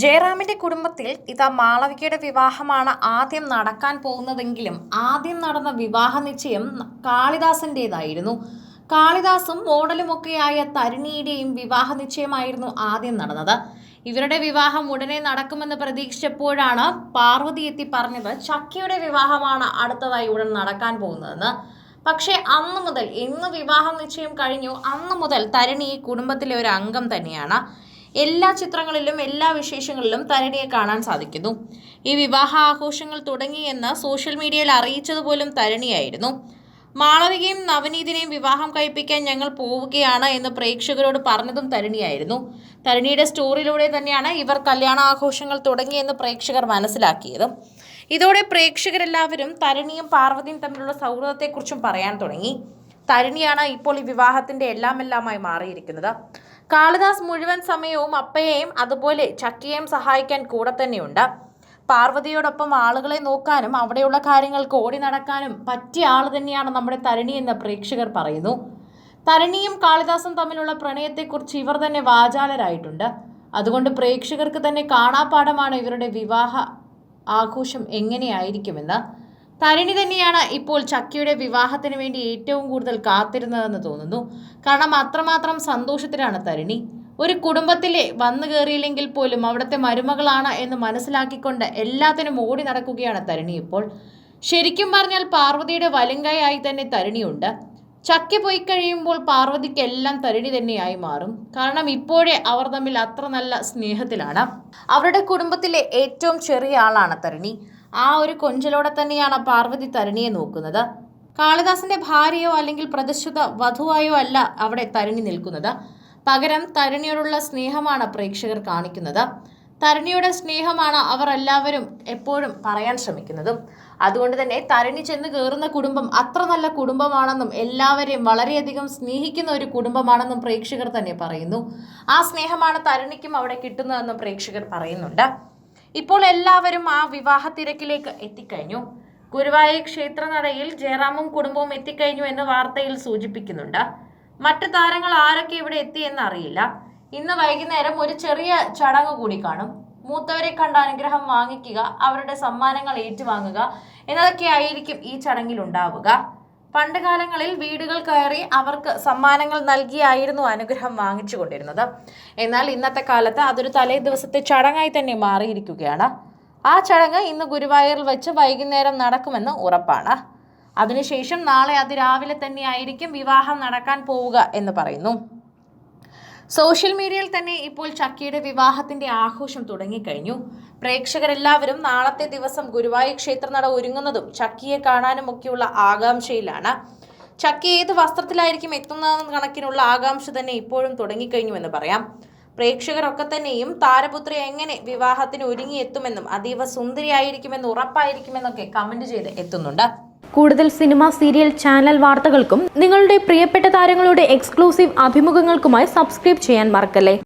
ജയറാമിന്റെ കുടുംബത്തിൽ ഇതാ മാളവികയുടെ വിവാഹമാണ് ആദ്യം നടക്കാൻ പോകുന്നതെങ്കിലും ആദ്യം നടന്ന വിവാഹ നിശ്ചയം കാളിദാസന്റേതായിരുന്നു. കാളിദാസും മോഡലുമൊക്കെയായ തരുണിയുടെയും വിവാഹ നിശ്ചയമായിരുന്നു ആദ്യം നടന്നത്. ഇവരുടെ വിവാഹം ഉടനെ നടക്കുമെന്ന് പ്രതീക്ഷിച്ചപ്പോഴാണ് പാർവതി എത്തി പറഞ്ഞത് ചക്കിയുടെ വിവാഹമാണ് അടുത്തതായി ഉടൻ നടക്കാൻ പോകുന്നതെന്ന്. പക്ഷേ അന്നു മുതൽ എന്ന് വിവാഹ നിശ്ചയം കഴിഞ്ഞു അന്നു മുതൽ തരുണി ഈ കുടുംബത്തിലെ ഒരു അംഗം തന്നെയാണ്. എല്ലാ ചിത്രങ്ങളിലും എല്ലാ വിശേഷങ്ങളിലും തരുണിയെ കാണാൻ സാധിക്കുന്നു. ഈ വിവാഹ ആഘോഷങ്ങൾ തുടങ്ങിയെന്ന് സോഷ്യൽ മീഡിയയിൽ അറിയിച്ചതുപോലും തരുണിയായിരുന്നു. മാളവികയും നവനീതിനെയും വിവാഹം കഴിപ്പിക്കാൻ ഞങ്ങൾ പോവുകയാണ് എന്ന് പ്രേക്ഷകരോട് പറഞ്ഞതും തരുണിയായിരുന്നു. തരുണിയുടെ സ്റ്റോറിയിലൂടെ തന്നെയാണ് ഇവർ കല്യാണ ആഘോഷങ്ങൾ തുടങ്ങിയെന്ന് പ്രേക്ഷകർ മനസ്സിലാക്കിയത്. ഇതോടെ പ്രേക്ഷകരെല്ലാവരും തരുണിയും പാർവതിയും തമ്മിലുള്ള സൗഹൃദത്തെക്കുറിച്ചും പറയാൻ തുടങ്ങി. തരുണിയാണ് ഇപ്പോൾ ഈ വിവാഹത്തിന്റെ എല്ലാമെല്ലാമായി മാറിയിരിക്കുന്നത്. കാളിദാസ് മുഴുവൻ സമയവും അപ്പയെയും അതുപോലെ ചക്കിയെയും സഹായിക്കാൻ കൂടെ തന്നെയുണ്ട്. പാർവതിയോടൊപ്പം ആളുകളെ നോക്കാനും അവിടെയുള്ള കാര്യങ്ങൾക്ക് ഓടി നടക്കാനും പറ്റിയ ആൾ തന്നെയാണ് നമ്മുടെ തരുണി എന്ന് പ്രേക്ഷകർ പറയുന്നു. തരുണിയും കാളിദാസും തമ്മിലുള്ള പ്രണയത്തെക്കുറിച്ച് ഇവർ തന്നെ വാചാലരായിട്ടുണ്ട്. അതുകൊണ്ട് പ്രേക്ഷകർക്ക് തന്നെ കാണാപ്പാഠമാണ് ഇവരുടെ വിവാഹ ആഘോഷം എങ്ങനെയായിരിക്കുമെന്ന്. തരുണി തന്നെയാണ് ഇപ്പോൾ ചക്കിയുടെ വിവാഹത്തിന് വേണ്ടി ഏറ്റവും കൂടുതൽ കാത്തിരുന്നതെന്ന് തോന്നുന്നു. കാരണം അത്രമാത്രം സന്തോഷത്തിലാണ് തരുണി. ഒരു കുടുംബത്തിലെ വന്നു കയറിയില്ലെങ്കിൽ പോലും അവിടുത്തെ മരുമകളാണ് എന്ന് മനസ്സിലാക്കിക്കൊണ്ട് എല്ലാത്തിനും ഓടി നടക്കുകയാണ് തരുണി ഇപ്പോൾ. ശരിക്കും പറഞ്ഞാൽ പാർവതിയുടെ വലങ്കയായി തന്നെ തരുണിയുണ്ട്. ചക്കി പോയി കഴിയുമ്പോൾ പാർവതിക്ക് എല്ലാം തരുണി തന്നെയായി മാറും. കാരണം ഇപ്പോഴേ അവർ തമ്മിൽ അത്ര നല്ല സ്നേഹത്തിലാണ്. അവരുടെ കുടുംബത്തിലെ ഏറ്റവും ചെറിയ ആളാണ് തരുണി. ആ ഒരു കൊഞ്ചലോടെ തന്നെയാണ് പാർവതി തരുണിയെ നോക്കുന്നത്. കാളിദാസന്റെ ഭാര്യയോ അല്ലെങ്കിൽ പ്രതിഷ്ഠിത വധുവായോ അല്ല അവിടെ തരുണി നിൽക്കുന്നത്. പകരം തരുണിയോടുള്ള സ്നേഹമാണ് പ്രേക്ഷകർ കാണിക്കുന്നത്. തരുണിയുടെ സ്നേഹമാണ് അവർ എല്ലാവരും എപ്പോഴും പറയാൻ ശ്രമിക്കുന്നതും. അതുകൊണ്ട് തന്നെ തരുണി ചെന്ന് കയറുന്ന കുടുംബം അത്ര നല്ല കുടുംബമാണെന്നും എല്ലാവരെയും വളരെയധികം സ്നേഹിക്കുന്ന ഒരു കുടുംബമാണെന്നും പ്രേക്ഷകർ തന്നെ പറയുന്നു. ആ സ്നേഹമാണ് തരുണിക്കും അവിടെ കിട്ടുന്നതെന്നും പ്രേക്ഷകർ പറയുന്നുണ്ട്. ഇപ്പോൾ എല്ലാവരും ആ വിവാഹ തിരക്കിലേക്ക് എത്തിക്കഴിഞ്ഞു. ഗുരുവായൂർ ക്ഷേത്രനടയിൽ ജയറാമും കുടുംബവും എത്തിക്കഴിഞ്ഞു എന്ന് വാർത്തയിൽ സൂചിപ്പിക്കുന്നുണ്ട്. മറ്റു താരങ്ങൾ ആരൊക്കെ ഇവിടെ എത്തിയെന്ന് അറിയില്ല. ഇന്ന് വൈകുന്നേരം ഒരു ചെറിയ ചടങ്ങ് കൂടി കാണും. മൂത്തവരെ കണ്ട് അനുഗ്രഹം വാങ്ങിക്കുക, അവരുടെ സമ്മാനങ്ങൾ ഏറ്റുവാങ്ങുക എന്നതൊക്കെ ആയിരിക്കും ഈ ചടങ്ങിൽ ഉണ്ടാവുക. പണ്ട് കാലങ്ങളിൽ വീടുകൾ കയറി അവർക്ക് സമ്മാനങ്ങൾ നൽകിയായിരുന്നു അനുഗ്രഹം വാങ്ങിച്ചു കൊണ്ടിരുന്നത്. എന്നാൽ ഇന്നത്തെ കാലത്ത് അതൊരു തലേ ദിവസത്തെ ചടങ്ങായി തന്നെ മാറിയിരിക്കുകയാണ്. ആ ചടങ്ങ് ഇന്ന് ഗുരുവായൂരിൽ വെച്ച് വൈകുന്നേരം നടക്കുമെന്ന് ഉറപ്പാണ്. അതിനുശേഷം നാളെ അതിരാവിലെ തന്നെയായിരിക്കും വിവാഹം നടക്കാൻ പോവുക എന്ന് പറയുന്നു. സോഷ്യൽ മീഡിയയിൽ തന്നെ ഇപ്പോൾ ചക്കിയുടെ വിവാഹത്തിന്റെ ആഘോഷം തുടങ്ങിക്കഴിഞ്ഞു. പ്രേക്ഷകരെല്ലാവരും നാളത്തെ ദിവസം ഗുരുവായൂർ ക്ഷേത്രനട ഒരുങ്ങുന്നതും ചക്കിയെ കാണാനുമൊക്കെയുള്ള ആകാംക്ഷയിലാണ്. ചക്കി ഏത് വസ്ത്രത്തിലായിരിക്കും എത്തുന്നതെന്ന കണക്കിനുള്ള ആകാംക്ഷ തന്നെ ഇപ്പോഴും തുടങ്ങിക്കഴിഞ്ഞുവെന്ന് പറയാം. പ്രേക്ഷകരൊക്കെ തന്നെയും താരപുത്രി എങ്ങനെ വിവാഹത്തിന് ഒരുങ്ങിയെത്തുമെന്നും അതീവ സുന്ദരിയായിരിക്കുമെന്ന് ഉറപ്പായിരിക്കുമെന്നൊക്കെ കമന്റ് ചെയ്ത് എത്തുന്നുണ്ട്. കൂടുതൽ സിനിമ, സീരിയൽ, ചാനൽ വാർത്തകൾക്കും നിങ്ങളുടെ പ്രിയപ്പെട്ട താരങ്ങളുടെ എക്സ്ക്ലൂസീവ് അഭിമുഖങ്ങൾക്കുമായി സബ്സ്ക്രൈബ് ചെയ്യാൻ മറക്കല്ലേ.